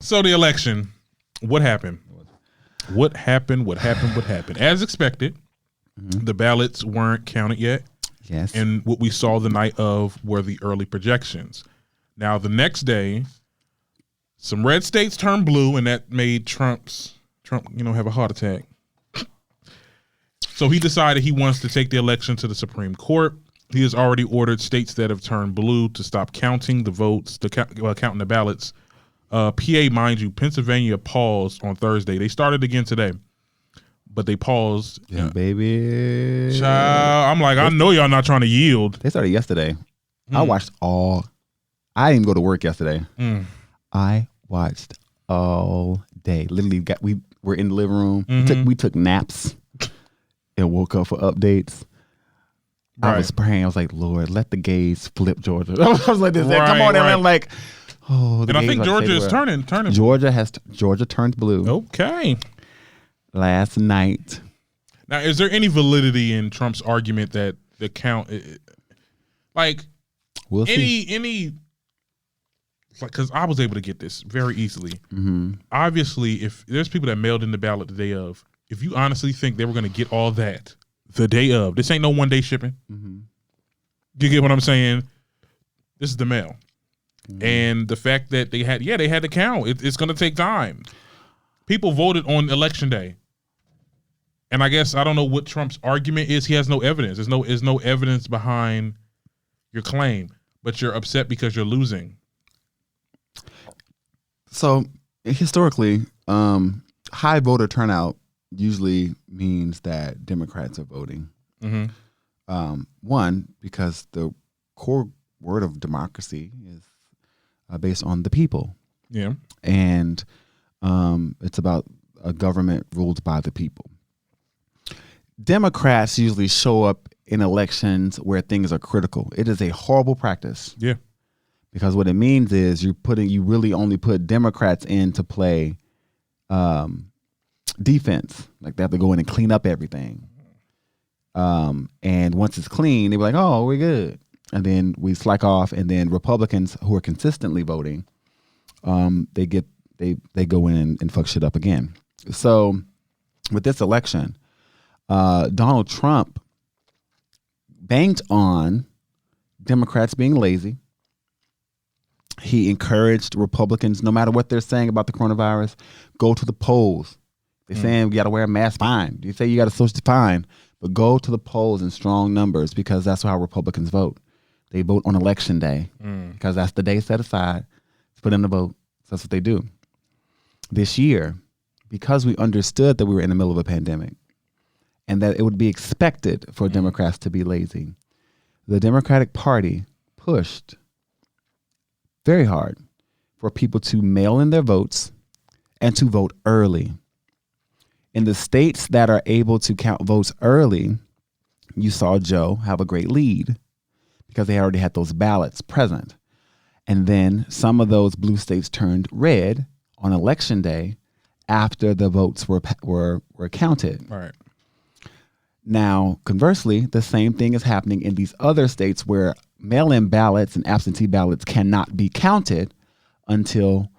So the election, what happened? What happened? As expected, the ballots weren't counted yet. Yes. And what we saw the night of were the early projections. Now, the next day, some red states turned blue, and that made Trump, have a heart attack. So he decided he wants to take the election to the Supreme Court. He has already ordered states that have turned blue to stop counting the votes, counting the ballots. PA, mind you, Pennsylvania paused on Thursday. They started again today, but they paused. Yeah, baby. Child, I'm like, I know y'all not trying to yield. They started yesterday. I watched all. I didn't even go to work yesterday. I watched all day. Literally, we were in the living room. We took naps and woke up for updates. Right. I was praying. I was like, Lord, let the gays flip Georgia. I was like, this. Right, come on, right. And like, oh. And I think Georgia is turning. Georgia turned blue. Okay. Last night. Now, is there any validity in Trump's argument that the count, like, we'll see. Because I was able to get this very easily. Obviously, if there's people that mailed in the ballot the day of, if you honestly think they were going to get all that the day of, this ain't no one day shipping. You get what I'm saying? This is the mail. And the fact that they had to count. It's going to take time. People voted on election day. And I guess I don't know what Trump's argument is. He has no evidence. There's no evidence behind your claim, but you're upset because you're losing. So historically, high voter turnout usually means that Democrats are voting. One, because the core word of democracy is based on the people. Yeah. And it's about a government ruled by the people. Democrats usually show up in elections where things are critical. It is a horrible practice. Yeah. Because what it means is you really only put Democrats in to play defense. Like they have to go in and clean up everything. And once it's clean, they be like, oh, we're good. And then we slack off, and then Republicans who are consistently voting, they go in and fuck shit up again. So with this election, Donald Trump banked on Democrats being lazy. He encouraged Republicans, no matter what they're saying about the coronavirus, go to the polls. They're saying you got to wear a mask, fine. You say you got to social, fine. But go to the polls in strong numbers, because that's how Republicans vote. They vote on election day because that's the day set aside to put in the vote. So that's what they do. This year, because we understood that we were in the middle of a pandemic and that it would be expected for Democrats to be lazy, the Democratic Party pushed very hard for people to mail in their votes and to vote early. In the states that are able to count votes early, you saw Joe have a great lead because they already had those ballots present. And then some of those blue states turned red on election day after the votes were counted. Right. Now, conversely, the same thing is happening in these other states where mail-in ballots and absentee ballots cannot be counted until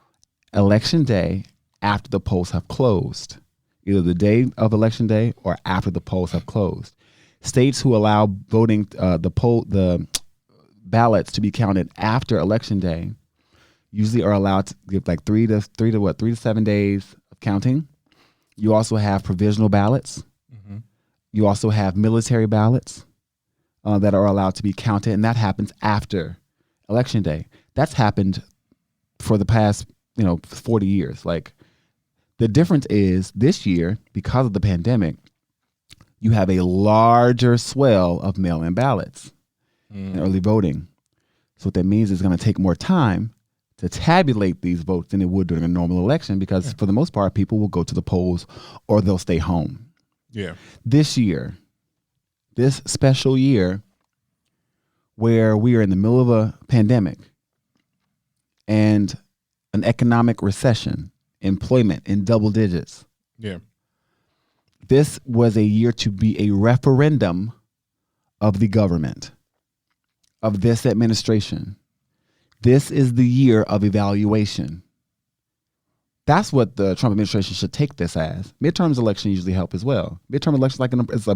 election day after the polls have closed, either the day of election day or after the polls have closed. States who allow voting, the ballots to be counted after election day usually are allowed to give like 3 to 7 days of counting. You also have provisional ballots. You also have military ballots that are allowed to be counted, and that happens after election day. That's happened for the past 40 years. Like, the difference is this year, because of the pandemic, you have a larger swell of mail-in ballots and early voting. So what that means is it's going to take more time to tabulate these votes than it would during a normal election, because for the most part, people will go to the polls or they'll stay home. Yeah. This year, this special year, where we are in the middle of a pandemic and an economic recession, employment in double digits. Yeah. This was a year to be a referendum of the government, of this administration. This is the year of evaluation. That's what the Trump administration should take this as. Midterms election usually help as well. Midterm elections it's a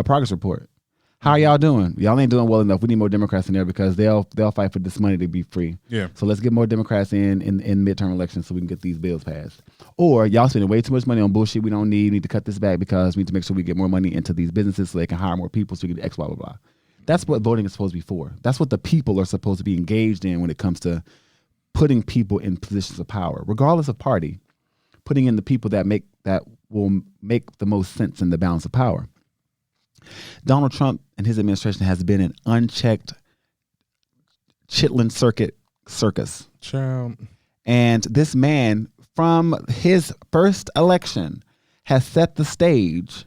progress report. How are y'all doing? Y'all ain't doing well enough. We need more Democrats in there because they'll fight for this money to be free. Yeah. So let's get more Democrats in midterm elections so we can get these bills passed. Or y'all spending way too much money on bullshit we don't need. We need to cut this back because we need to make sure we get more money into these businesses so they can hire more people so we can X, blah, blah, blah. That's what voting is supposed to be for. That's what the people are supposed to be engaged in when it comes to putting people in positions of power, regardless of party, putting in the people that will make the most sense in the balance of power. Donald Trump and his administration has been an unchecked Chitlin circus. Child. And this man, from his first election, has set the stage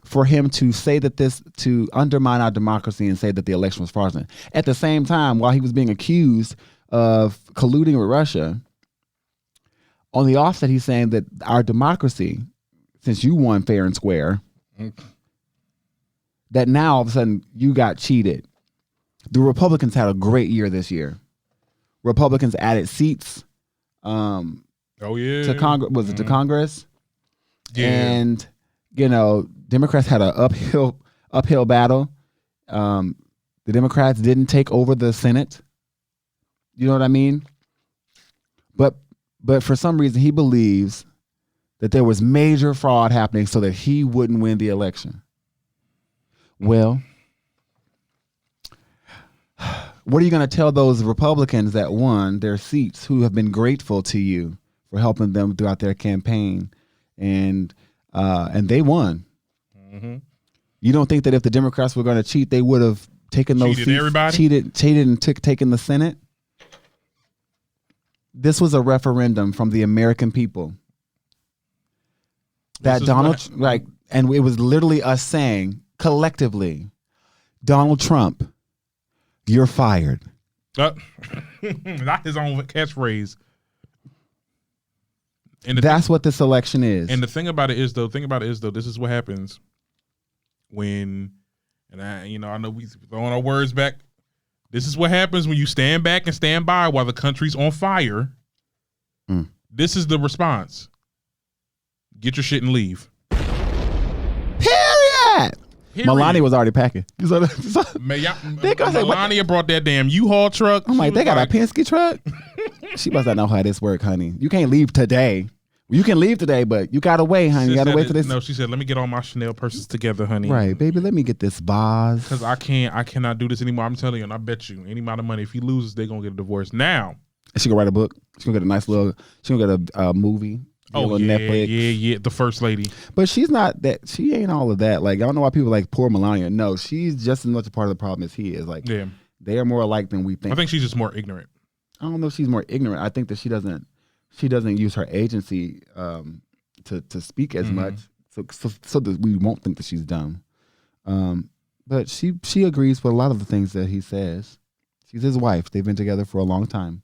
for him to say that to undermine our democracy and say that the election was fraudulent. At the same time, while he was being accused of colluding with Russia, on the offset, he's saying that our democracy, since you won fair and square, that now all of a sudden you got cheated. The Republicans had a great year this year. Republicans added seats. To Congress. Was it to Congress? Yeah. And Democrats had an uphill battle. The Democrats didn't take over the Senate. You know what I mean? But for some reason he believes that there was major fraud happening so that he wouldn't win the election. Well, what are you going to tell those Republicans that won their seats who have been grateful to you for helping them throughout their campaign and they won? Mm-hmm. You don't think that if the Democrats were going to cheat, they would have taken those seats, cheated and taken the Senate? This was a referendum from the American people. That Donald, and it was literally us saying collectively, Donald Trump, you're fired. Not his own catchphrase. And that's what this election is. And the thing about it is, though, this is what happens when, I know we throwing our words back. This is what happens when you stand back and stand by while the country's on fire. This is the response. Get your shit and leave. Period. Melania was already packing. Melania brought that damn U-Haul truck. I'm like, they got a Penske truck? She must not know how this work, honey. You can't leave today. You can leave today, but you gotta wait, honey. You gotta wait for this. No, she said, let me get all my Chanel purses together, honey. Right, baby, let me get this Boz. Because I cannot do this anymore. I'm telling you, and I bet you, any amount of money, if he loses, they're gonna get a divorce. Now. She gonna write a book. She gonna get a nice little, she gonna get a movie. Oh, yeah, Netflix. Yeah, the first lady. But she's not that, she ain't all of that. Like, I don't know why people like poor Melania. No, she's just as much a part of the problem as he is. Like, they are more alike than we think. I think she's just more ignorant. I don't know if she's more ignorant. I think that she doesn't use her agency to speak as much, so that we won't think that she's dumb. But she agrees with a lot of the things that he says. She's his wife. They've been together for a long time.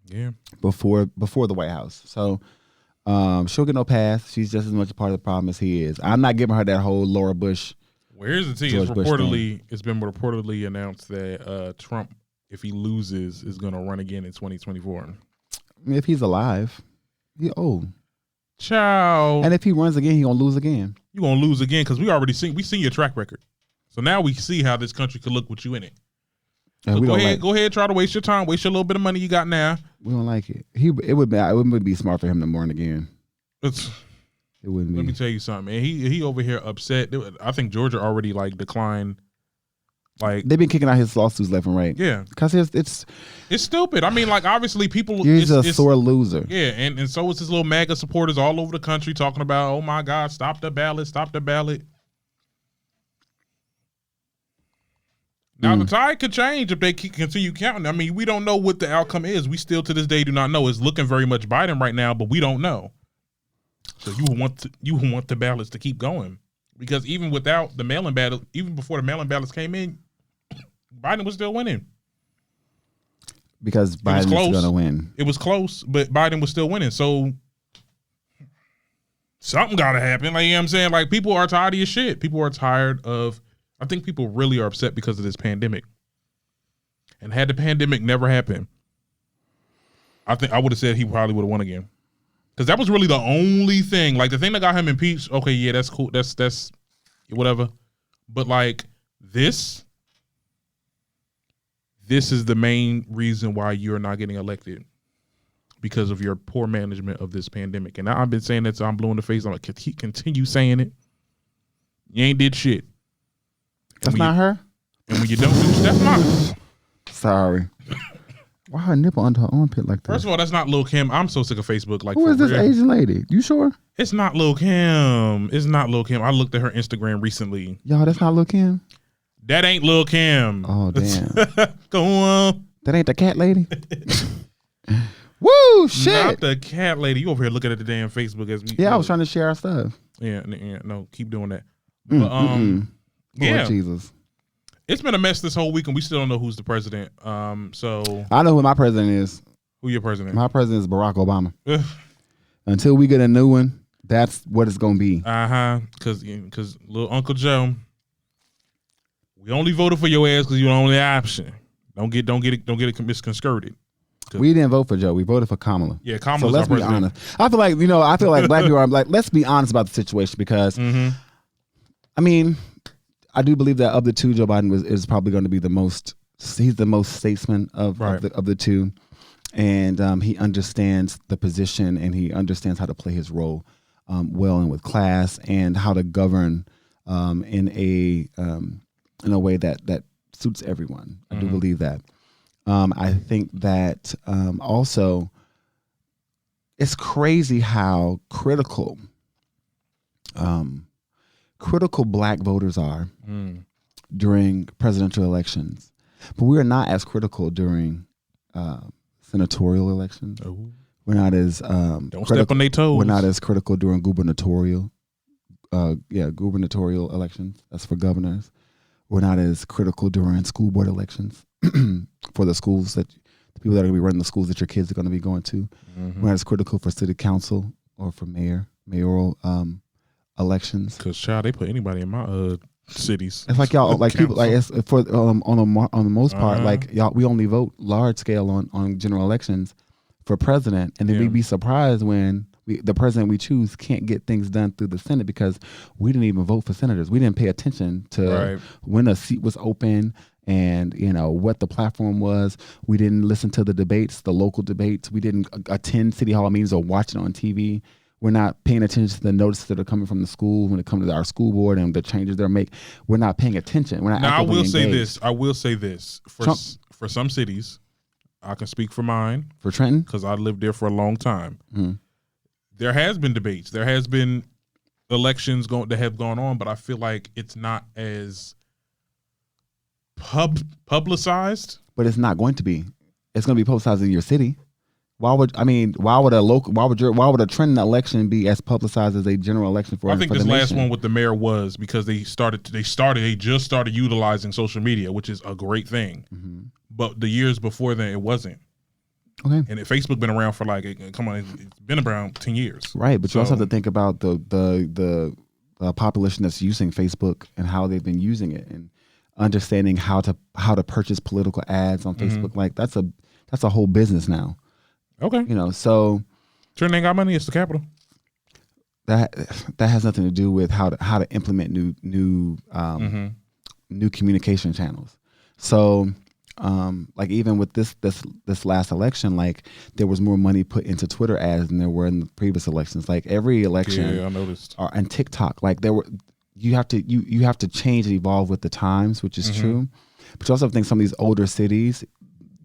Yeah. Before the White House. So she'll get no pass. She's just as much a part of the problem as he is. I'm not giving her that whole Laura Bush. Well, here's the thing. It's been reportedly announced that Trump, if he loses, is going to run again in 2024. If he's alive, Ciao. And if he runs again, he gonna lose again. You gonna lose again because we seen your track record. So now we see how this country could look with you in it. So go ahead, try to waste your time, waste your little bit of money you got now. We don't like it. It wouldn't be smart for him to run again. It wouldn't be. Let me tell you something, man. He over here upset. I think Georgia already declined. They've been kicking out his lawsuits left and right. Yeah, because it's stupid. I mean, obviously people. He's a sore loser. Yeah, and so is his little MAGA supporters all over the country talking about, oh my God, stop the ballot, stop the ballot. Now the tide could change if they continue counting. I mean, we don't know what the outcome is. We still to this day do not know. It's looking very much Biden right now, but we don't know. So you want the ballots to keep going, because even without the mail-in ballot, even before the mail-in ballots came in, Biden was still winning. Because Biden was going to win. It was close, but Biden was still winning. So something got to happen. You know what I'm saying? People are tired of your shit. People are tired of. I think people really are upset because of this pandemic. And had the pandemic never happened, I think I would have said he probably would have won again. Because that was really the only thing. Like, the thing that got him impeached, okay, yeah, that's cool. That's whatever. But, like, this is the main reason why you're not getting elected. Because of your poor management of this pandemic. And I've been saying that till I'm blue in the face. I'm like, continue saying it. You ain't did shit. That's not her? And when you don't do that's not. Sorry. Why her nipple under her armpit like that? First of all, that's not Lil' Kim. I'm so sick of Facebook. Like, who is this Asian lady? You sure? It's not Lil' Kim. It's not Lil' Kim. I looked at her Instagram recently. Y'all, that's not Lil' Kim? That ain't Lil' Kim. Oh, damn. Go on. That ain't the cat lady? Woo, shit. Not the cat lady. You over here looking at the damn Facebook as we. Yeah, I was trying to share our stuff. Yeah, no, keep doing that. But, yeah. Lord Jesus. It's been a mess this whole week, and we still don't know who's the president. So I know who my president is. Who your president? My president is Barack Obama. Until we get a new one, that's what it's gonna be. Because little Uncle Joe, we only voted for your ass because you're the only option. Don't get it misconstrued. We didn't vote for Joe. We voted for Kamala. Yeah, Kamala. So let's be honest. I feel like black people are like, let's be honest about the situation because, I mean, I do believe that of the two, Joe Biden is probably going to be the most. He's the most statesman of the two, and he understands the position and he understands how to play his role well and with class and how to govern in a way that suits everyone. I do believe that. I think that also it's crazy how critical black voters are during presidential elections, but we are not as critical during senatorial elections. Oh. We're not as don't step on their toes. We're not as critical during gubernatorial elections. That's for governors. We're not as critical during school board elections for the schools the people that are going to be running the schools that your kids are going to be going to. We're not as critical for city council or for mayoral elections. Because child, they put anybody in my cities. It's like y'all, like people, like it's for on the most part, like y'all, we only vote large scale on general elections for president, and then we'd be surprised when the president we choose can't get things done through the Senate because we didn't even vote for senators. We didn't pay attention to when a seat was open and what the platform was. We didn't listen to the debates, the local debates. We didn't attend city hall meetings or watch it on TV. We're not paying attention to the notices that are coming from the school when it comes to our school board and the changes they're making. We're not paying attention. We're not. Now, engaged. I will say this. For some cities, I can speak for mine. For Trenton? Because I lived there for a long time. There has been debates. There has been elections that have gone on, but I feel like it's not as publicized. But it's not going to be. It's going to be publicized in your city. Why would a Trenton election be as publicized as a general election for? I think this last one with the mayor was because they just started utilizing social media, which is a great thing. But the years before then, it wasn't. Okay. And Facebook been around for it's been around 10 years. Right, but you also have to think about the population that's using Facebook and how they've been using it and understanding how to purchase political ads on Facebook. Like that's a whole business now. Okay. So Trenton ain't got money. It's the capital. That has nothing to do with how to implement new communication channels. So, like even with this last election, like there was more money put into Twitter ads than there were in the previous elections. Like every election, I noticed. And TikTok, like you have to change and evolve with the times, which is true. But you also think some of these older cities,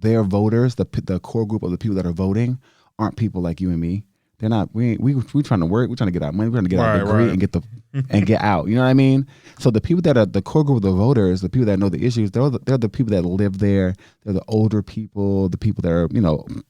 their voters, the core group of the people that are voting, aren't people like you and me. They're not. We trying to work. We're trying to get our money. We're trying to get our degree and get out. You know what I mean? So the people that are the core group of the voters, the people that know the issues, they're the people that live there. They're the older people, the people that are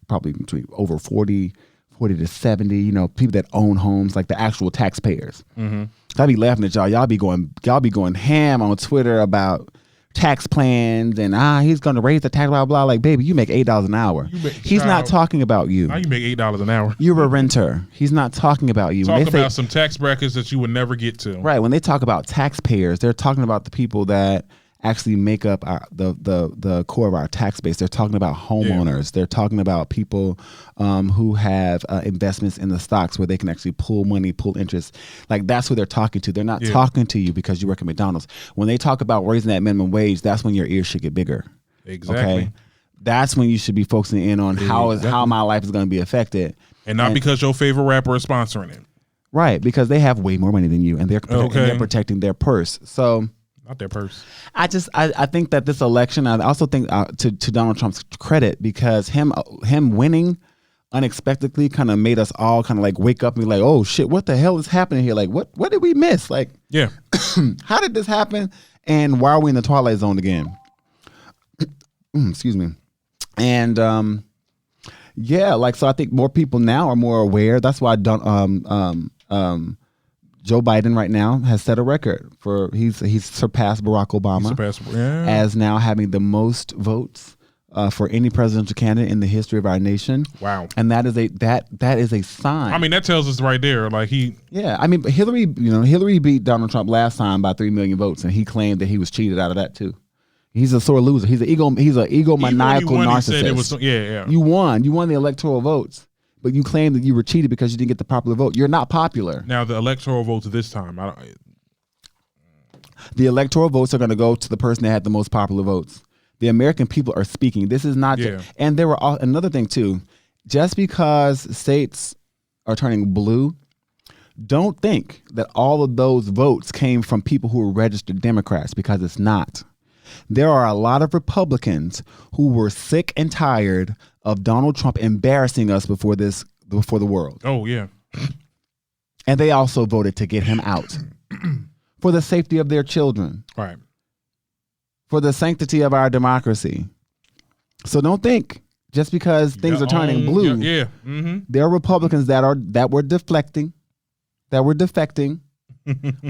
probably between over 40 to 70. People that own homes, like the actual taxpayers. I be laughing at y'all. Y'all be going ham on Twitter about tax plans and he's going to raise the tax, blah blah. Like, baby, you make $8 an hour. He's not talking about you. How you make $8 an hour? You're a renter. He's not talking about you. Talk about some tax brackets that you would never get to. Right. When they talk about taxpayers, they're talking about the people that actually make up the core of our tax base. They're talking about homeowners. They're talking about people who have investments in the stocks where they can actually pull money, pull interest. Like that's who they're talking to. They're not talking to you because you work at McDonald's. When they talk about raising that minimum wage, that's when your ears should get bigger. Exactly. Okay? That's when you should be focusing in on how my life is going to be affected. And not because your favorite rapper is sponsoring it. Right, because they have way more money than you, and they're protecting their purse. So, not their purse. I think that this election, I also think to Donald Trump's credit, because him winning unexpectedly kind of made us all kind of like wake up and be like, oh shit, what the hell is happening here? Like, what did we miss? Like, how did this happen? And why are we in the twilight zone again? Excuse me. And so I think more people now are more aware. That's why Joe Biden right now has set a record for he's surpassed Barack Obama as now having the most votes for any presidential candidate in the history of our nation. Wow. And that is a sign. I mean, that tells us right there, like Hillary beat Donald Trump last time by 3 million votes, and he claimed that he was cheated out of that too. He's a sore loser. He's an egomaniacal narcissist. You won the electoral votes, but you claim that you were cheated because you didn't get the popular vote. You're not popular. Now the electoral votes this time, the electoral votes are going to go to the person that had the most popular votes. The American people are speaking. This is not, and there were another thing too. Just because states are turning blue, don't think that all of those votes came from people who were registered Democrats, because it's not. There are a lot of Republicans who were sick and tired of Donald Trump embarrassing us before the world. Oh, yeah. And they also voted to get him out for the safety of their children. Right. For the sanctity of our democracy. So don't think just because things are turning blue. There are Republicans that were defecting,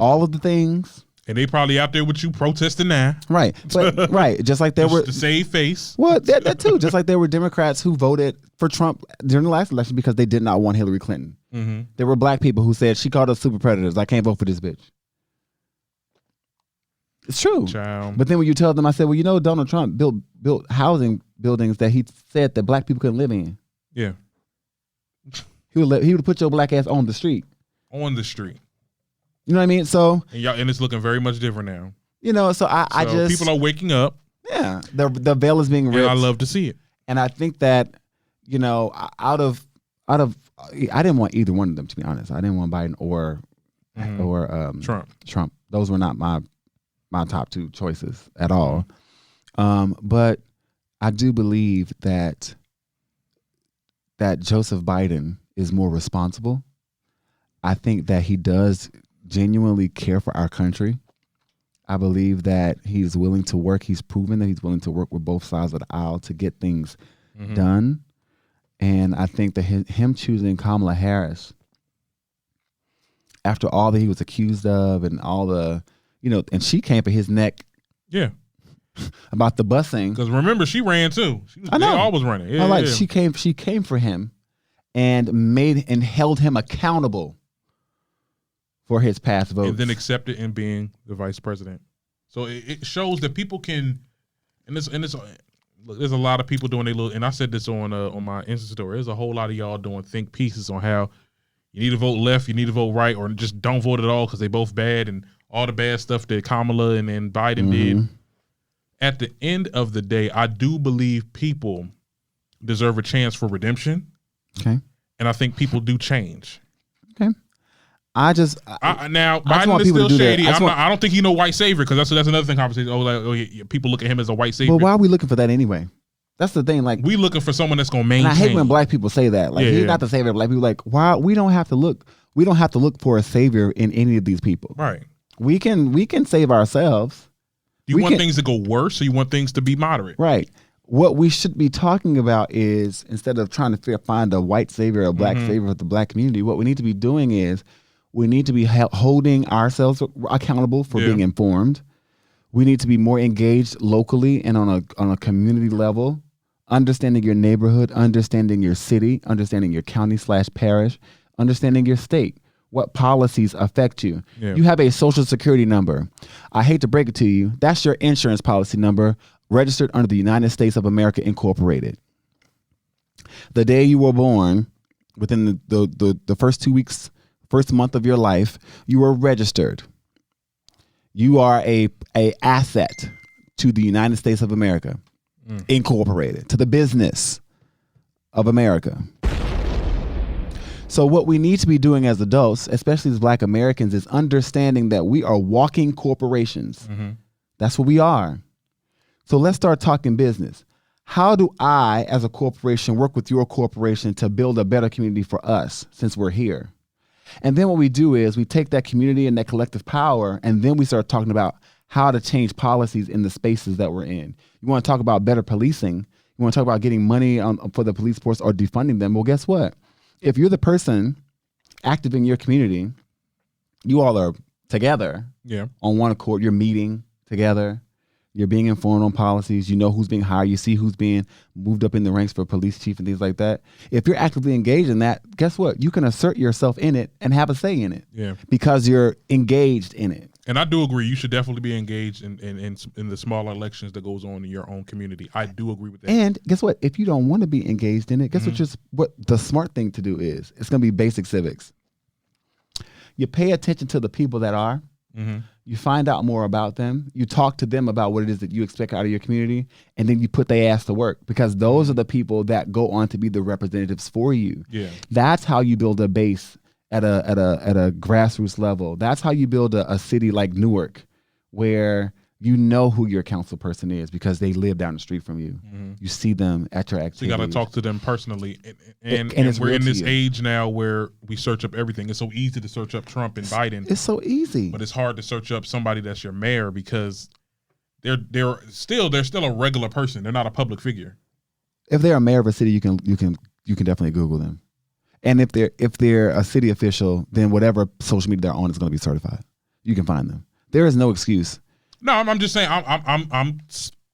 all of the things. And they probably out there with you protesting now. Right. But just like there were to save face. Well, that too. Just like there were Democrats who voted for Trump during the last election because they did not want Hillary Clinton. Mm-hmm. There were black people who said, she called us super predators. I can't vote for this bitch. It's true. Child. But then when you tell them, I said, well, Donald Trump built housing buildings that he said that black people couldn't live in. Yeah. He would put your black ass on the street. On the street. You know what I mean? So and it's looking very much different now. So I just people are waking up. Yeah, the veil is being ripped. And I love to see it. And I think that out of I didn't want either one of them, to be honest. I didn't want Biden or Trump. Those were not my top two choices at all. But I do believe that Joseph Biden is more responsible. I think that he does genuinely care for our country. I believe that he's willing to work. He's proven that he's willing to work with both sides of the aisle to get things done. And I think that him choosing Kamala Harris, after all that he was accused of and all the, and she came for his neck. Yeah. About the busing. Because remember, she ran too. I know. They always running. Yeah, she came for him and held him accountable for his past votes. And then accepted in being the vice president. So it shows that people can, and look, there's a lot of people doing their little, and I said this on my Insta story, there's a whole lot of y'all doing think pieces on how you need to vote left, you need to vote right, or just don't vote at all because they both bad, and all the bad stuff that Kamala and then Biden did. At the end of the day, I do believe people deserve a chance for redemption. Okay. And I think people do change. Okay. Now Biden is still shady. I don't think he's no white savior, because that's another thing. Conversation. People look at him as a white savior. But why are we looking for that anyway? That's the thing. Like, we looking for someone that's gonna maintain. And I hate when black people say that. Like, he's not the savior of black people. Like, why we don't have to look? We don't have to look for a savior in any of these people. Right. We can save ourselves. Do you want things to go worse, or you want things to be moderate? Right. What we should be talking about is, instead of trying to find a white savior or a black savior of the black community, what we need to be doing is we need to be holding ourselves accountable for being informed. We need to be more engaged locally and on a community level, understanding your neighborhood, understanding your city, understanding your county/parish, understanding your state. what policies affect you. Yeah. You have a social security number. I hate to break it to you. That's your insurance policy number, registered under the United States of America Incorporated. The day you were born, within the first 2 weeks, first month of your life, you were registered. You are a asset to the United States of America Incorporated, to the business of America. So what we need to be doing as adults, especially as Black Americans, is understanding that we are walking corporations. That's what we are. So let's start talking business. How do I, as a corporation, work with your corporation to build a better community for us since we're here? And then what we do is we take that community and that collective power, and then we start talking about how to change policies in the spaces that we're in. You want to talk about better policing? You want to talk about getting money for the police force or defunding them? Well, guess what? If you're the person active in your community, you all are together on one accord. You're meeting together. You're being informed on policies. You know who's being hired. You see who's being moved up in the ranks for police chief and things like that. If you're actively engaged in that, guess what? You can assert yourself in it and have a say in it. Yeah. Because you're engaged in it. And I do agree. You should definitely be engaged in the smaller elections that goes on in your own community. I do agree with that. And guess what? If you don't want to be engaged in it, guess what the smart thing to do is? It's going to be basic civics. You pay attention to the people that are. You find out more about them. You talk to them about what it is that you expect out of your community, and then you put their ass to work, because those are the people that go on to be the representatives for you. Yeah. That's how you build a base at a grassroots level. That's how you build a city like Newark, where you know who your council person is because they live down the street from you. You see them at your activities. So you got to talk to them personally. And we're in this age now where we search up everything. It's so easy to search up Trump and Biden. It's so easy. But it's hard to search up somebody that's your mayor, because they're still a regular person. They're not a public figure. If they're a mayor of a city, you can definitely Google them. And if they're a city official, then whatever social media they're on is going to be certified. You can find them. There is no excuse. No, I'm just saying. I'm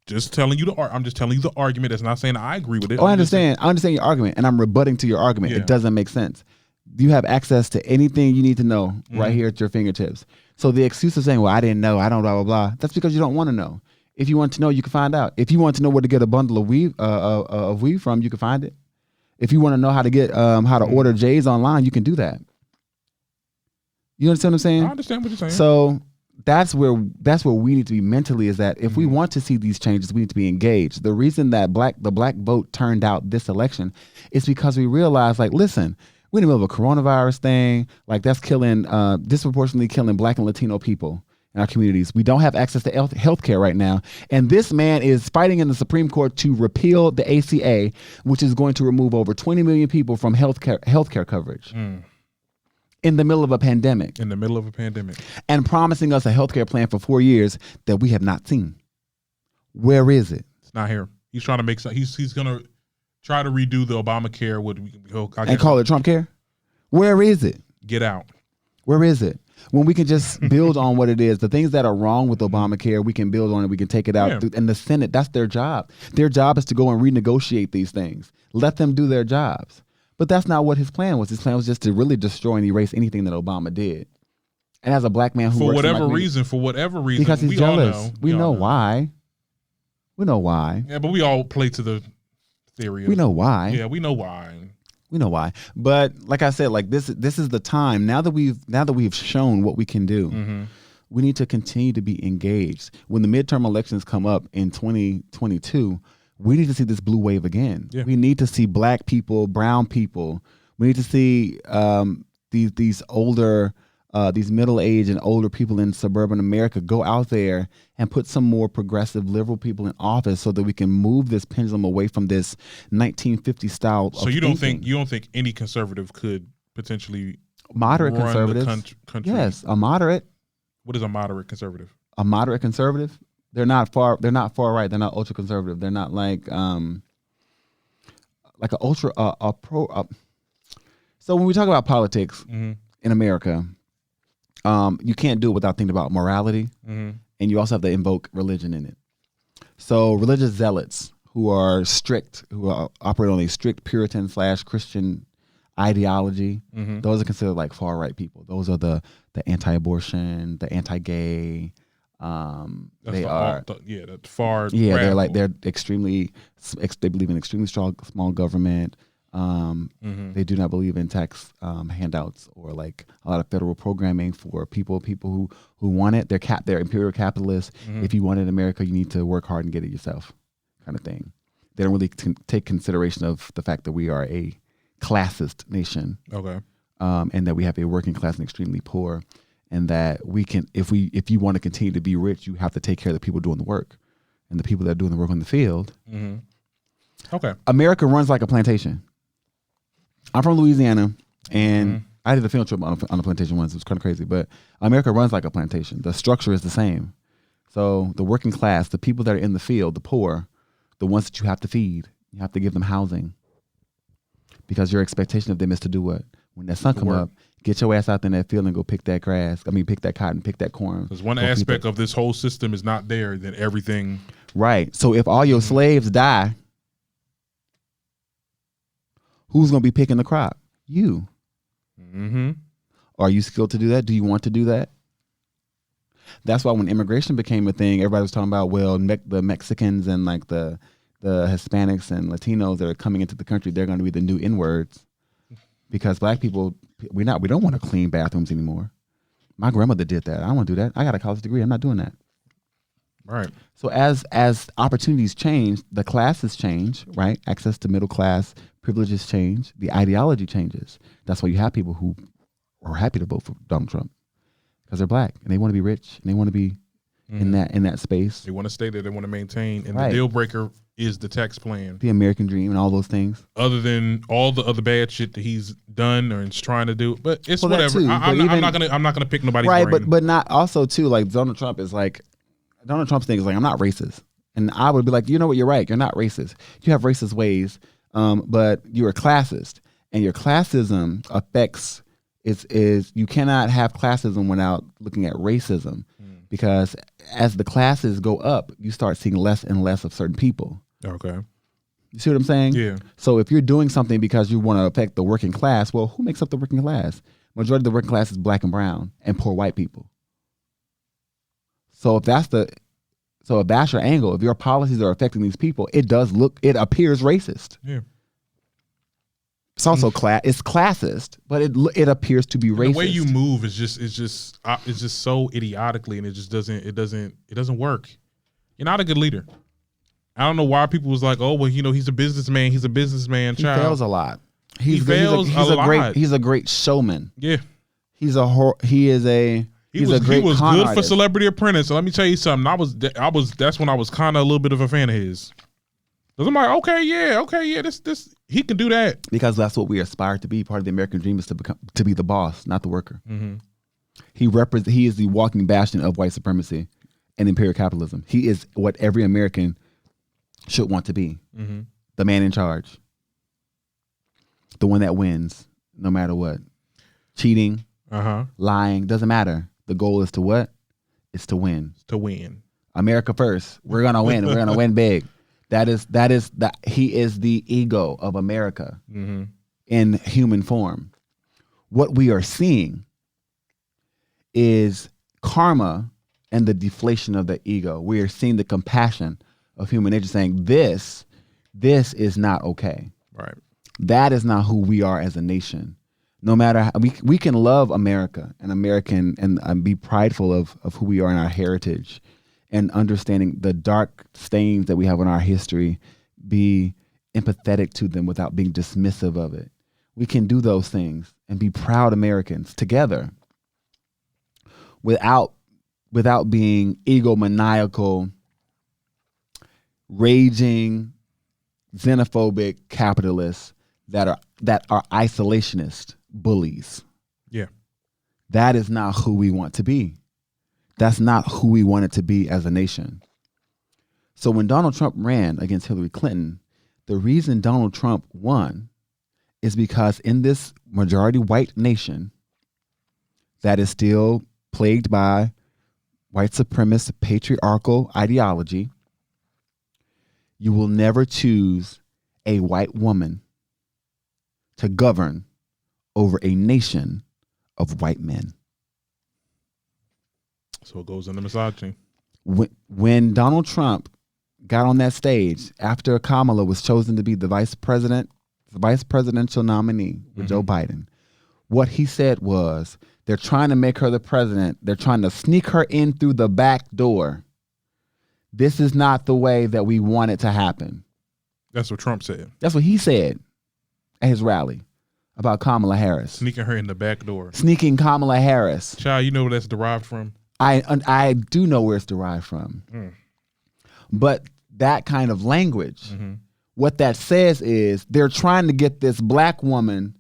just telling you I'm just telling you the argument. That's not saying I agree with it. Oh, I understand. I understand your argument, and I'm rebutting to your argument. Yeah. It doesn't make sense. You have access to anything you need to know right here at your fingertips. So the excuse of saying, "Well, I didn't know. I don't blah blah blah," that's because you don't want to know. If you want to know, you can find out. If you want to know where to get a bundle of weave from, you can find it. If you want to know how to get how to order J's online, you can do that. You understand what I'm saying? I understand what you're saying. So that's where we need to be mentally, is that if we want to see these changes, we need to be engaged. The reason that the black vote turned out this election is because we realized, like, listen, we're in the middle of a coronavirus thing, like that's killing, disproportionately killing Black and Latino people in our communities. We don't have access to health care right now. And this man is fighting in the Supreme Court to repeal the ACA, which is going to remove over 20 million people from health care coverage. In the middle of a pandemic. In the middle of a pandemic. And promising us a healthcare plan for 4 years that we have not seen. Where is it? It's not here. He's trying to make some. He's gonna try to redo the Obamacare. And call it Trump care? Where is it? Get out. Where is it? When we can just build on what it is, the things that are wrong with Obamacare, we can build on it. We can take it out. Yeah. And the Senate, that's their job. Their job is to go and renegotiate these things. Let them do their jobs. But that's not what his plan was. His plan was just to really destroy and erase anything that Obama did. And as a black man who for whatever reason, because he's jealous. All know, we know why. We know why. Yeah, but we all play to the theory. We know why. Yeah, we know why. We know why. But like I said, like this is the time. Now that we've shown what we can do, we need to continue to be engaged. When the midterm elections come up in 2022, we need to see this blue wave again. Yeah. We need to see Black people, brown people. We need to see these older, these middle-aged and older people in suburban America go out there and put some more progressive, liberal people in office, so that we can move this pendulum away from this 1950 style. So you don't think any conservative could potentially moderate run conservative? The country? Yes, a moderate. What is a moderate conservative? A moderate conservative. They're not far right. They're not ultra conservative. They're not like an ultra pro. So when we talk about politics in America, you can't do it without thinking about morality, and you also have to invoke religion in it. So religious zealots who are strict, who operate on a strict Puritan / Christian ideology, those are considered like far right people. Those are the anti-abortion, the anti-gay. They are the far. Yeah, radical. they're extremely. They believe in extremely strong small government. They do not believe in tax handouts or like a lot of federal programming for people who want it. They're imperial capitalists. If you want it in America, you need to work hard and get it yourself, kind of thing. They don't really take consideration of the fact that we are a classist nation. Okay. And that we have a working class and extremely poor, and that we can, if you want to continue to be rich, you have to take care of the people doing the work, and the people that are doing the work on the field. Okay. America runs like a plantation. I'm from Louisiana, and I did a field trip on a plantation once. It was kind of crazy, but America runs like a plantation. The structure is the same. So the working class, the people that are in the field, the poor, the ones that you have to feed, you have to give them housing, because your expectation of them is to do what? When that sun come up, get your ass out there in that field and go pick that grass. Pick that cotton, pick that corn. Because one aspect of this whole system is not there, then everything. Right. So if all your slaves die, who's going to be picking the crop? You. Are you skilled to do that? Do you want to do that? That's why when immigration became a thing, everybody was talking about, well, the Mexicans and like the Hispanics and Latinos that are coming into the country, they're going to be the new N-words. Because black people, we don't want to clean bathrooms anymore. My grandmother did that. I don't want to do that. I got a college degree. I'm not doing that. Right. So as opportunities change, the classes change, right? Access to middle class privileges change. The ideology changes. That's why you have people who are happy to vote for Donald Trump, because they're black and they want to be rich and they want to be in that space. They want to stay there. They want to maintain. And Right. the deal breaker is the tax plan. The American dream and all those things. Other than all the other bad shit that he's done or is trying to do, but it's Well, that whatever. too, I'm not gonna pick nobody's Right, brain. but not also too, like Donald Trump's thing is like, I'm not racist. And I would be like, you know what, you're right. You're not racist. You have racist ways, but you're a classist. And your classism affects is you cannot have classism without looking at racism. Because as the classes go up, you start seeing less and less of certain people. Okay. You see what I'm saying? Yeah. So if you're doing something because you want to affect the working class, well, who makes up the working class? Majority of the working class is black and brown and poor white people. So if that's your angle, if your policies are affecting these people, it appears racist. Yeah. It's also it's classist, but it appears to be racist. The way you move is just so idiotically, and it doesn't work. You're not a good leader. I don't know why people was like, oh, well, he's a businessman. He's a businessman. He child. fails a lot. He fails a lot. He's a great showman. Yeah. He was good artist. for Celebrity Apprentice. So let me tell you something. That's when I was kind of a little bit of a fan of his. Cause I'm like, okay, yeah, this he can do that, because that's what we aspire to be. Part of the American dream is to be the boss, not the worker. He is the walking bastion of white supremacy and imperial capitalism. He is what every American should want to be. The man in charge, the one that wins no matter what. Cheating, lying, doesn't matter. The goal is to what? It's to win. America first. We're gonna win. We're gonna win big. He is the ego of America in human form. What we are seeing is karma and the deflation of the ego. We are seeing the compassion of human nature saying, this is not okay. Right. That is not who we are as a nation. No matter how, we can love America and American and be prideful of who we are in our heritage, and understanding the dark stains that we have in our history, be empathetic to them without being dismissive of it. We can do those things and be proud Americans together without being egomaniacal, raging, xenophobic capitalists that are isolationist bullies. Yeah. That is not who we want to be. That's not who we wanted to be as a nation. So when Donald Trump ran against Hillary Clinton, the reason Donald Trump won is because in this majority white nation that is still plagued by white supremacist patriarchal ideology, you will never choose a white woman to govern over a nation of white men. So it goes into misogyny. When Donald Trump got on that stage after Kamala was chosen to be the vice presidential nominee with Joe Biden, what he said was, they're trying to make her the president. They're trying to sneak her in through the back door. This is not the way that we want it to happen. That's what Trump said. That's what he said at his rally about Kamala Harris. Sneaking her in the back door. Sneaking Kamala Harris. Child, you know where that's derived from? I do know where it's derived from. But that kind of language, what that says is they're trying to get this black woman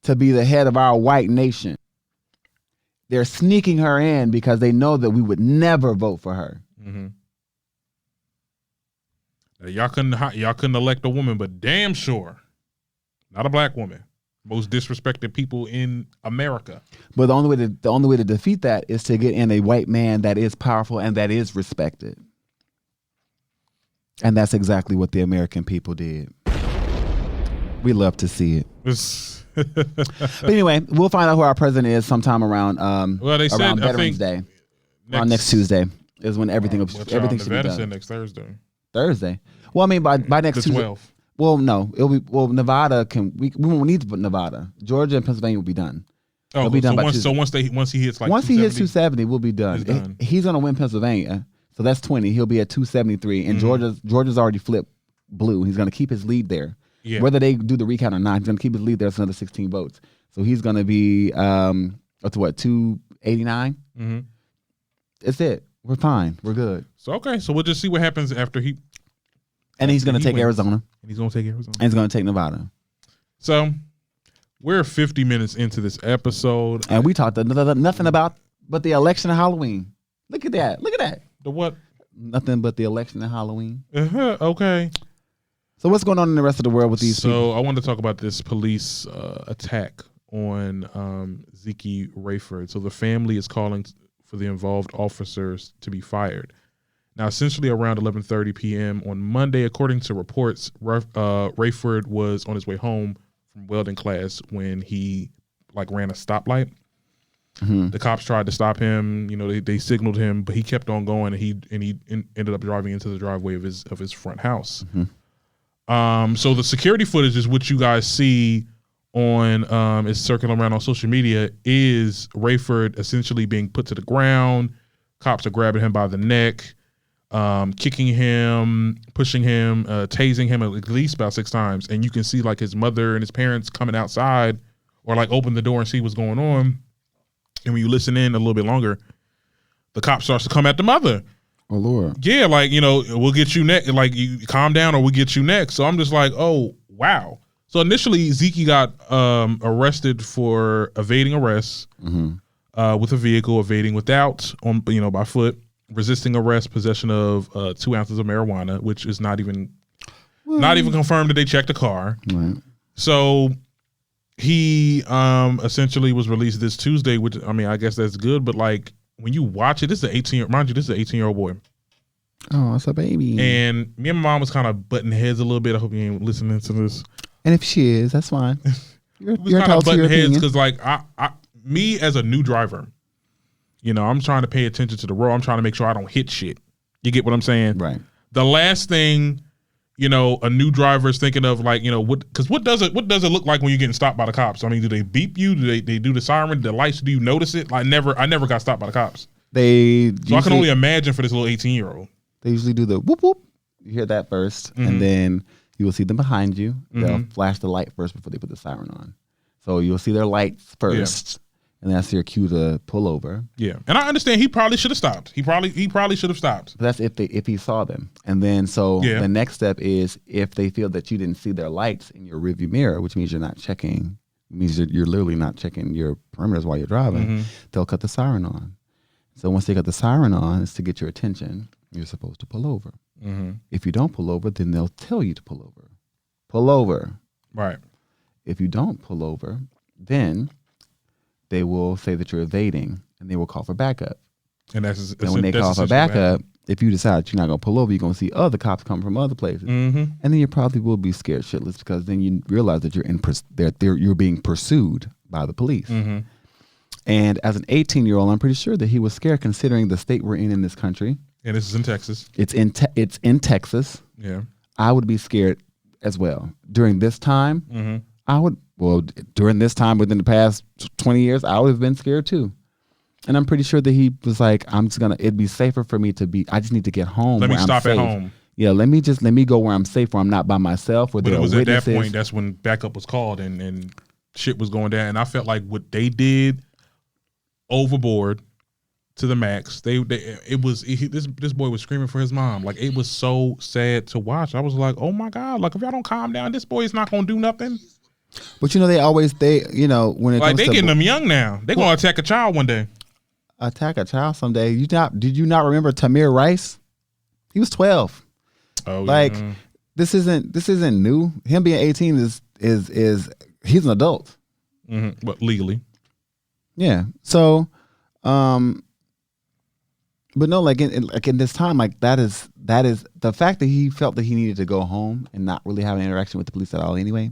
to be the head of our white nation. They're sneaking her in because they know that we would never vote for her. Y'all couldn't elect a woman, but damn sure not a black woman. Most disrespected people in America. But the only way to defeat that is to get in a white man that is powerful and that is respected. And that's exactly what the American people did. We love to see it. But anyway, we'll find out who our president is sometime around they said, around Veterans Day. On next Tuesday is when everything should be done. Said next Thursday. Thursday. Well, I mean by next Tuesday. 12th. Well, no, it'll be Nevada we won't need to put Nevada. Georgia and Pennsylvania will be done. Oh, it'll be done once he hits once he hits 270, we'll be done. He's gonna win Pennsylvania, so that's 20. He'll be at 273, and Georgia's already flipped blue. He's gonna keep his lead there. Yeah. Whether they do the recount or not, he's gonna keep his lead there. It's another 16 votes, so he's gonna be up to what 289. That's it. We're fine. We're good. So we'll just see what happens after he. And he's going to take Arizona. And he's going to take Arizona. And he's going to take Nevada. So we're 50 minutes into this episode. And we talked nothing about but the election and Halloween. Look at that. The what? Nothing but the election and Halloween. Okay. So what's going on in the rest of the world with these people? So I wanted to talk about this police attack on Zeke Rayford. So the family is calling for the involved officers to be fired. Now, essentially around 11:30 p.m. on Monday, according to reports, Rayford was on his way home from welding class when he ran a stoplight. The cops tried to stop him. You know, they signaled him, but he kept on going, and he ended up driving into the driveway of his front house. So the security footage is what you guys see on is circling around on social media. Is Rayford essentially being put to the ground? Cops are grabbing him by the neck. Kicking him, pushing him, tasing him at least about 6 times. And you can see his mother and his parents coming outside or open the door and see what's going on. And when you listen in a little bit longer, the cop starts to come at the mother. Oh, Lord. Yeah, we'll get you next. You calm down or we'll get you next. So I'm just oh, wow. So initially, Zeke got arrested for evading arrests with a vehicle, evading without, by foot. Resisting arrest, possession of 2 ounces of marijuana, which is not even confirmed that they checked the car. Right. So he essentially was released this Tuesday, which I guess that's good. But when you watch it, this is an 18-year-old boy. Oh, it's a baby. And me and my mom was kind of butting heads a little bit. I hope you ain't listening to this. And if she is, that's fine. You're kind of butting heads because me as a new driver. I'm trying to pay attention to the road. I'm trying to make sure I don't hit shit. You get what I'm saying? Right. The last thing, a new driver is thinking of what does it look like when you're getting stopped by the cops? Do they beep you? Do they do the siren? The lights? Do you notice it? I never got stopped by the cops. So I can only imagine for this little 18-year-old. They usually do the whoop whoop. You hear that first, and then you will see them behind you. They'll flash the light first before they put the siren on. So you'll see their lights first. Yeah. And that's your cue to pull over. Yeah, and I understand he probably should have stopped. He probably should have stopped. But that's if he saw them. And then the next step is if they feel that you didn't see their lights in your rearview mirror, which means you're not checking, means you're literally not checking your perimeters while you're driving. They'll cut the siren on. So once they cut the siren on, it's to get your attention. You're supposed to pull over. If you don't pull over, then they'll tell you to pull over. Pull over. Right. If you don't pull over, then they will say that you're evading, and they will call for backup. And when they call for backup, if you decide you're not going to pull over, you're going to see other cops come from other places. And then you probably will be scared shitless because then you realize that you're being pursued by the police. Mm-hmm. And as an 18-year-old, I'm pretty sure that he was scared considering the state we're in this country. And this is in Texas. It's in Texas. Yeah. I would be scared as well. During this time, Mm-hmm. during this time within the past 20 years, I would have been scared too. And I'm pretty sure that he was like, it'd be safer for me I just need to get home. Let me stop at home. Yeah, let me go where I'm safe, where I'm not by myself. Where But there it was are at that witnesses. point, that's when backup was called and shit was going down. And I felt like what they did overboard to the max. This boy was screaming for his mom. Like, it was so sad to watch. I was like, oh my God, like if y'all don't calm down, this boy is not gonna do nothing. But when it like comes they to getting them young now. They gonna attack a child one day. attack a child someday. Did you not remember Tamir Rice? He was 12. Oh, yeah. This isn't new. Him being 18 is he's an adult. Mm-hmm. But legally. Yeah. So, but no, like in this time, like that is the fact that he felt that he needed to go home and not really have an interaction with the police at all anyway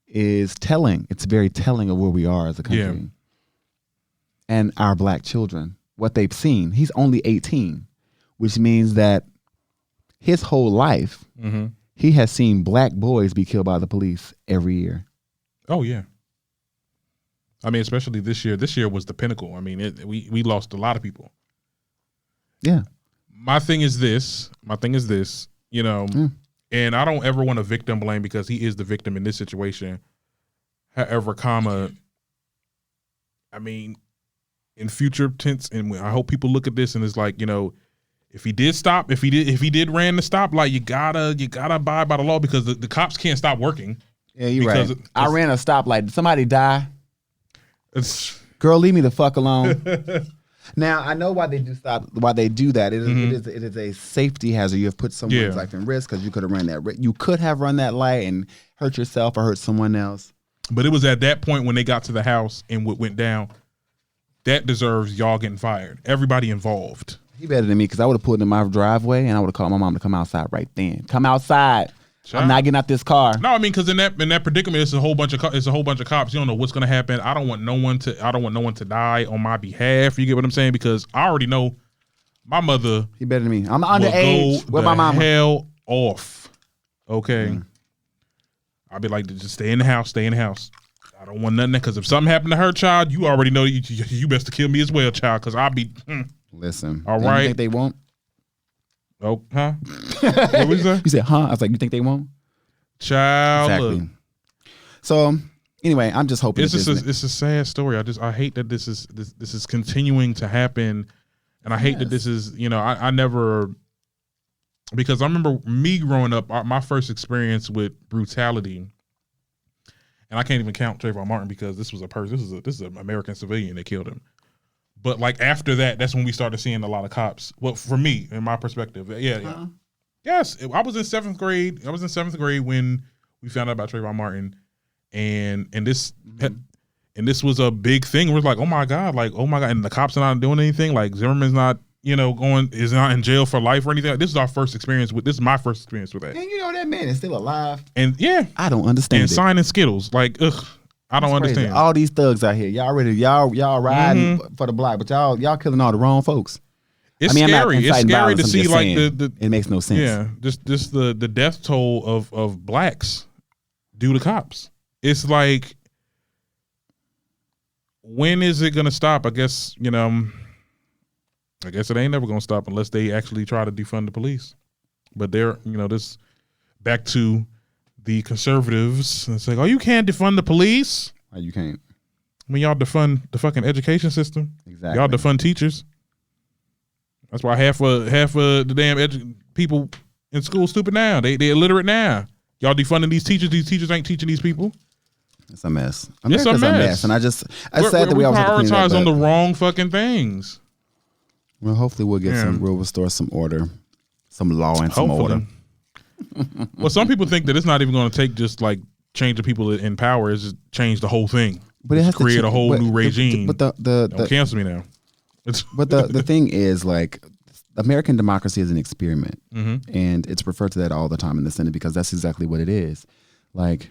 is telling. It's very telling of where we are as a country. Yeah. And our black children, what they've seen. He's only 18, which means that his whole life, Mm-hmm. he has seen black boys be killed by the police every year. Oh yeah. I mean, especially this year. This year was the pinnacle. I mean, we lost a lot of people. Yeah. My thing is this, and I don't ever want to victim blame because he is the victim in this situation. However, I mean, in future tense, and I hope people look at this and it's like, if he did stop, if he did ran the stoplight, you gotta abide by the law because the cops can't stop working. Yeah, you're right. I ran a stoplight. Did somebody die? Girl, leave me the fuck alone. Now I know why they do that. It is a safety hazard. You have put someone's life in risk because you could have run that. You could have run that light and hurt yourself or hurt someone else. But it was at that point when they got to the house and what went down. That deserves y'all getting fired. Everybody involved. He better than me because I would have pulled in my driveway and I would have called my mom to come outside right then. Come outside. I'm not getting out this car. No, I mean, because in that predicament, it's a whole bunch of cops. You don't know what's gonna happen. I don't want no one to die on my behalf. You get what I'm saying? Because I already know my mother. He better than me. I'm underage. Where my mama? Hell off. Okay. I'll be like, just stay in the house. Stay in the house. I don't want nothing because if something happened to her child, you already know you best to kill me as well, child. Because I'll be. Listen. All right. You think they won't? Oh, huh? What was you say? You said, huh? I was like, you think they won't? Child. Exactly. Look. So anyway, I'm just hoping it's a sad story. I hate that this is continuing to happen, and I hate that this is I never, because I remember me growing up, my first experience with brutality, and I can't even count Trayvon Martin because this was a person. This is an American civilian that killed him. But like after that, that's when we started seeing a lot of cops. Well, for me, in my perspective, yeah. Yes, I was in seventh grade. I was in seventh grade when we found out about Trayvon Martin, and this was a big thing. We're like, oh my god, and the cops are not doing anything. Like Zimmerman's not, is not in jail for life or anything. This is my first experience with that. And that man is still alive. And yeah, I don't understand. And signing Skittles, like, ugh. I don't understand. All these thugs out here, y'all riding for the block, but y'all killing all the wrong folks. It's scary. It's scary to see like it makes no sense. Yeah, just the death toll of blacks due to cops. It's like, when is it gonna stop? I guess it ain't never gonna stop unless they actually try to defund the police. But they're this back to the conservatives. It's like, oh, you can't defund the police. Why you can't? I mean, y'all defund the fucking education system. Exactly. Y'all defund teachers. That's why half of the damn people in school stupid now. They illiterate now. Y'all defunding these teachers. These teachers ain't teaching these people. It's a mess. It's a mess. And I said that we prioritize on the wrong fucking things. Well, hopefully we'll restore some order, some law and some order. Well, some people think that it's not even going to take just like change the people in power. It's just change the whole thing. But it has to create a whole new regime. But don't cancel me now. But the thing is, like, American democracy is an experiment, and it's referred to that all the time in the Senate because that's exactly what it is. Like,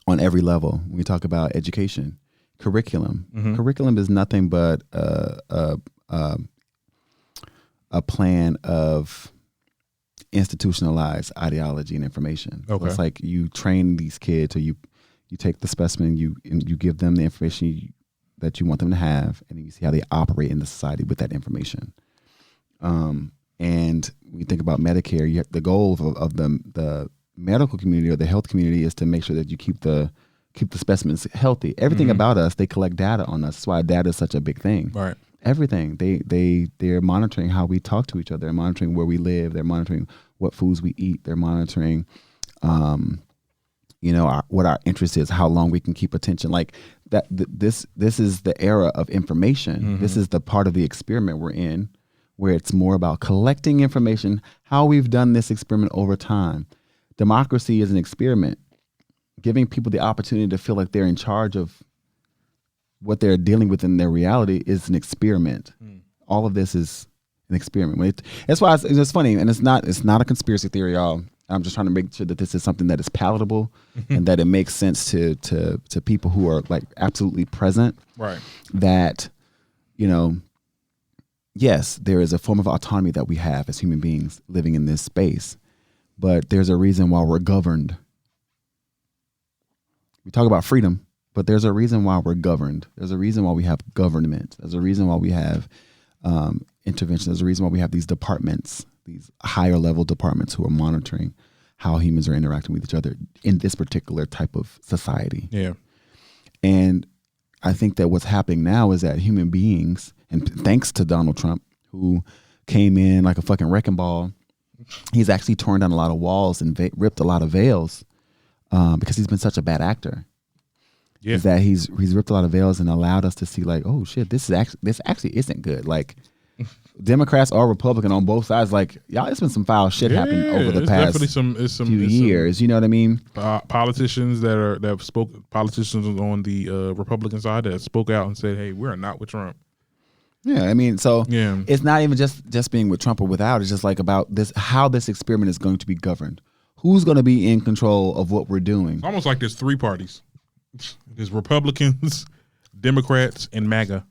on every level, when we talk about education, curriculum. Curriculum is nothing but a plan of institutionalized ideology and information. Okay. So it's like you train these kids, or you take the specimen, you give them the information that you want them to have, and then you see how they operate in the society with that information. And when you think about Medicare, the goal of the medical community or the health community is to make sure that you keep the specimens healthy. Everything about us, they collect data on us. That's why data is such a big thing. Right. Everything. They're monitoring how we talk to each other. They're monitoring where we live. They're monitoring what foods we eat. They're monitoring, what our interest is, how long we can keep attention. Like that. This is the era of information. This is the part of the experiment we're in, where it's more about collecting information, how we've done this experiment over time. Democracy is an experiment. Giving people the opportunity to feel like they're in charge of what they're dealing with in their reality is an experiment. All of this is an experiment. That's why it's funny, and it's not a conspiracy theory, y'all. I'm just trying to make sure that this is something that is palatable and that it makes sense to people who are like absolutely present. Right. That, yes, there is a form of autonomy that we have as human beings living in this space, but there's a reason why we're governed. We talk about freedom, but there's a reason why we're governed. There's a reason why we have government. There's a reason why we have intervention. There's a reason why we have these departments, these higher level departments who are monitoring how humans are interacting with each other in this particular type of society. Yeah. And I think that what's happening now is that human beings, and thanks to Donald Trump, who came in like a fucking wrecking ball, he's actually torn down a lot of walls and ripped a lot of veils. Because he's been such a bad actor, is that he's ripped a lot of veils and allowed us to see like, oh shit, this actually isn't good. Like Democrats or Republican on both sides, like y'all, it's been some foul shit happening over the past few years. You know what I mean? Politicians politicians on the Republican side that spoke out and said, hey, we're not with Trump. Yeah, I mean, so it's not even just being with Trump or without. It's just like about this, how this experiment is going to be governed. Who's going to be in control of what we're doing? It's almost like there's three parties. There's Republicans, Democrats, and MAGA.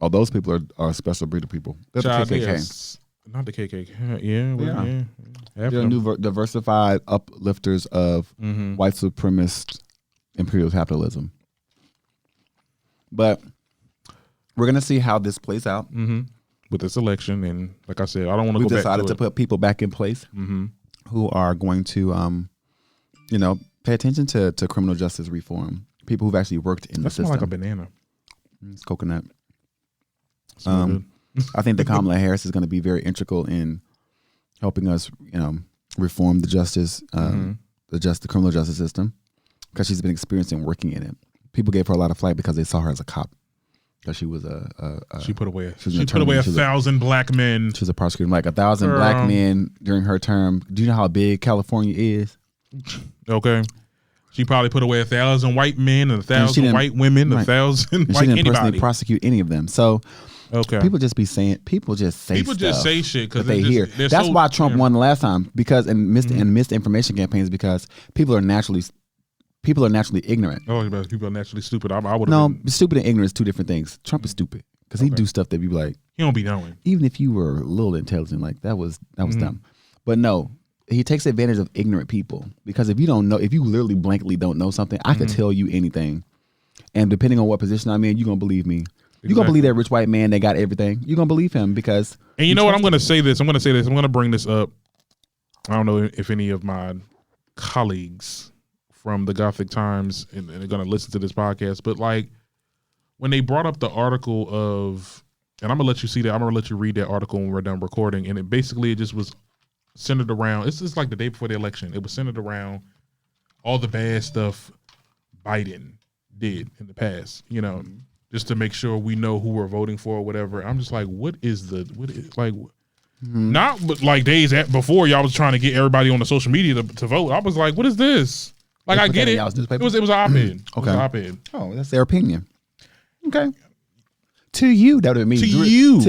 Oh, those people are a special breed of people. They're the KKK. Yes. Not the KKK. Yeah. They're new diversified uplifters of white supremacist imperial capitalism. But we're going to see how this plays out. With this election. And like I said, I don't want to go back to it. We've decided to put people back in place. Who are going to, pay attention to criminal justice reform. People who've actually worked in the system. That's like a banana. It's coconut. I think that Kamala Harris is going to be very integral in helping us, reform the justice, the criminal justice system, because she's been experiencing working in it. People gave her a lot of flack because they saw her as a cop. Because she was she put away 1,000 black men. She was a prosecutor. Like 1,000 black men during her term. Do you know how big California is? Okay. She probably put away 1,000 white men and 1,000 white women, 1,000 white anybody. She didn't personally prosecute any of them. So people just say shit because they hear. That's why Trump won the last time, because and misinformation campaigns, because people are naturally ignorant. Oh, people are naturally stupid. I would stupid and ignorant is two different things. Trump is stupid because he do stuff that be like, he don't be knowing. Even if you were a little intelligent, like that was dumb. But no, he takes advantage of ignorant people, because if you don't know, if you literally blankly don't know something, I could tell you anything, and depending on what position I'm in, you're gonna believe me. You're gonna believe that rich white man that got everything. You're gonna believe him because. And you know what? I'm gonna say this. I'm gonna bring this up. I don't know if any of my colleagues from the Gothic Times and they're going to listen to this podcast, but like when they brought up the article of, and I'm going to let you see that, I'm going to let you read that article when we're done recording, and it just was centered around, it's just like the day before the election, it was centered around all the bad stuff Biden did in the past, just to make sure we know who we're voting for or whatever. I'm just like, not but like days before y'all was trying to get everybody on the social media to vote. I was like, what is this? Like, I get it. It was an op-ed. Okay. It was an op-ed. Oh, that's their opinion. Okay. To you, that would mean to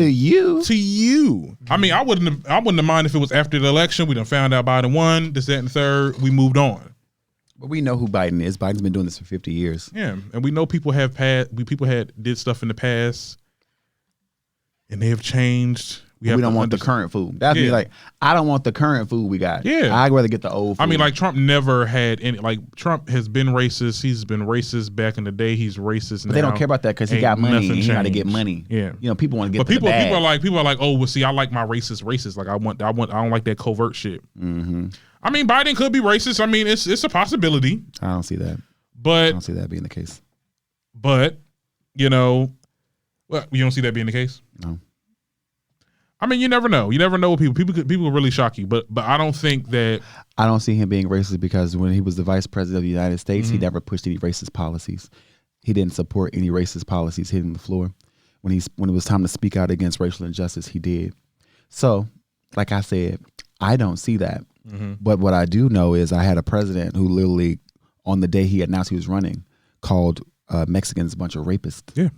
you. I mean, I wouldn't have minded if it was after the election. We done found out Biden won, this, that, and the third. We moved on. But we know who Biden is. Biden's been doing this for 50 years. Yeah, and we know people have did stuff in the past, and they have changed. We don't want the current food. That's me. Like, I don't want the current food we got. Yeah, I'd rather get the old food. I mean, like, Trump never had any. Like, Trump has been racist. He's been racist back in the day. He's racist now. But they don't care about that because he got money and he got to get money. Yeah, you know, people want to get. But people are like, oh, well, see, I like my racist. Like, I don't like that covert shit. Mm-hmm. I mean, Biden could be racist. I mean, it's a possibility. I don't see that. But I don't see that being the case. But, you know, well, you don't see that being the case? No. I mean, you never know. You never know what people will really shock you. But I don't think that. I don't see him being racist because when he was the vice president of the United States, he never pushed any racist policies. He didn't support any racist policies hitting the floor. When it was time to speak out against racial injustice, he did. So, like I said, I don't see that. Mm-hmm. But what I do know is I had a president who literally, on the day he announced he was running, called Mexicans a bunch of rapists. Yeah.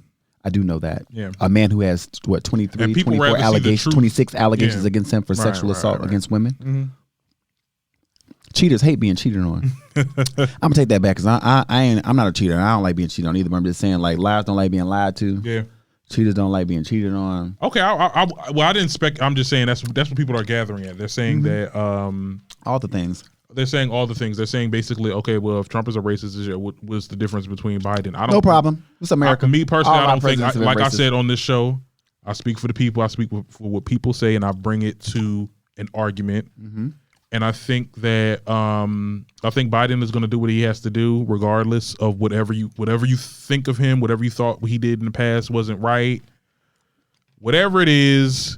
I do know that. Yeah. A man who has, 23, 24 allegations, 26 allegations against him for sexual assault against women. Mm-hmm. Cheaters hate being cheated on. I'm going to take that back because I'm not a cheater. I don't like being cheated on either, but I'm just saying, like, liars don't like being lied to. Yeah. Cheaters don't like being cheated on. Okay, I didn't expect. I'm just saying that's what people are gathering at. They're saying that all the things. They're saying all the things. They're saying basically, okay, well, if Trump is a racist, what's the difference between Biden? I don't. No problem. It's America. Me personally, I don't think. Like I said on this show, I speak for the people. I speak for what people say, and I bring it to an argument. Mm-hmm. And I think that Biden is going to do what he has to do, regardless of whatever you think of him, whatever you thought he did in the past wasn't right. Whatever it is,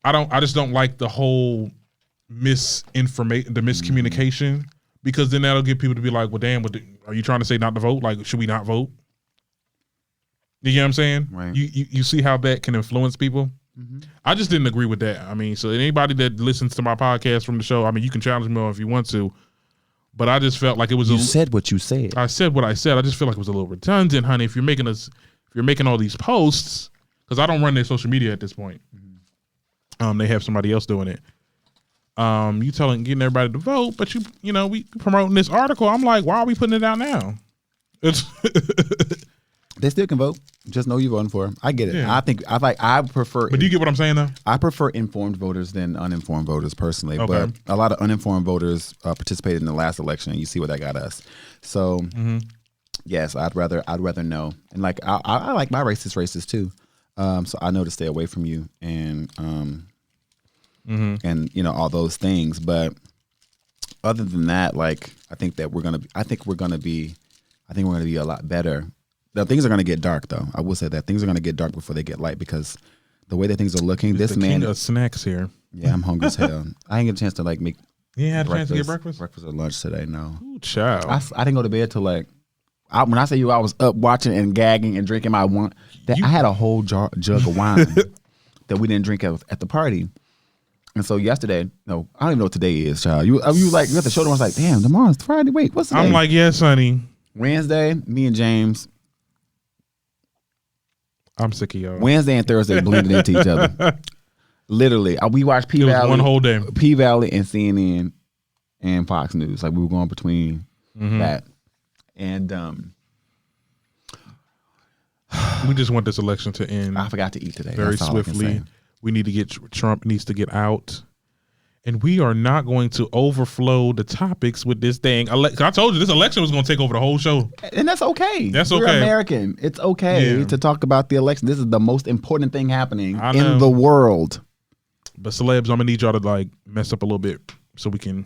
I just don't like the whole miscommunication, because then that'll get people to be like, well, damn, are you trying to say not to vote? Like, should we not vote? You get what I'm saying? Right. You see how that can influence people? Mm-hmm. I just didn't agree with that. I mean, so anybody that listens to my podcast from the show, I mean, you can challenge me if you want to, but I just felt like it was. You said what you said. I said what I said. I just feel like it was a little redundant, honey. If you're making all these posts, because I don't run their social media at this point. Mm-hmm. They have somebody else doing it. You getting everybody to vote, but we promoting this article. I'm like, why are we putting it out now? It's They still can vote. Just know you're voting for them. I get it. Yeah. I prefer. But do you get what I'm saying though? I prefer informed voters than uninformed voters personally. Okay. But a lot of uninformed voters participated in the last election, and you see what that got us. So yes, I'd rather know. And like I like my racist too. So I know to stay away from you and and all those things. But other than that, like I think we're gonna be a lot better. Now, things are going to get dark, though. I will say that things are going to get dark before they get light, because the way that things are looking, this man. King of snacks here. Yeah, I'm hungry as hell. I didn't get a chance to make. You had a chance to get breakfast. Breakfast or lunch today? No. Ooh, child. I didn't go to bed till when I say I was up watching and gagging and drinking I had a whole jug of wine that we didn't drink at the party. And so yesterday, no, I don't even know what today is, child. You at the show. I was like, damn, tomorrow's Friday. Wait, what's the day? I'm like, yes, honey. Wednesday, me and James. I'm sick of y'all. Wednesday and Thursday blended into each other. Literally, we watched P Valley one whole day. P Valley and CNN and Fox News. Like, we were going between that and we just want this election to end. I forgot to eat today. Very swiftly. We need to get Trump needs to get out. And we are not going to overflow the topics with this thing. I told you this election was going to take over the whole show. And that's okay. That's okay. We're American. It's okay to talk about the election. This is the most important thing happening in the world. But celebs, I'm going to need y'all to like mess up a little bit so we can.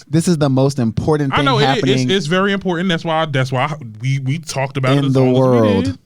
This is the most important thing happening. It's very important. That's why we talked about it in the world.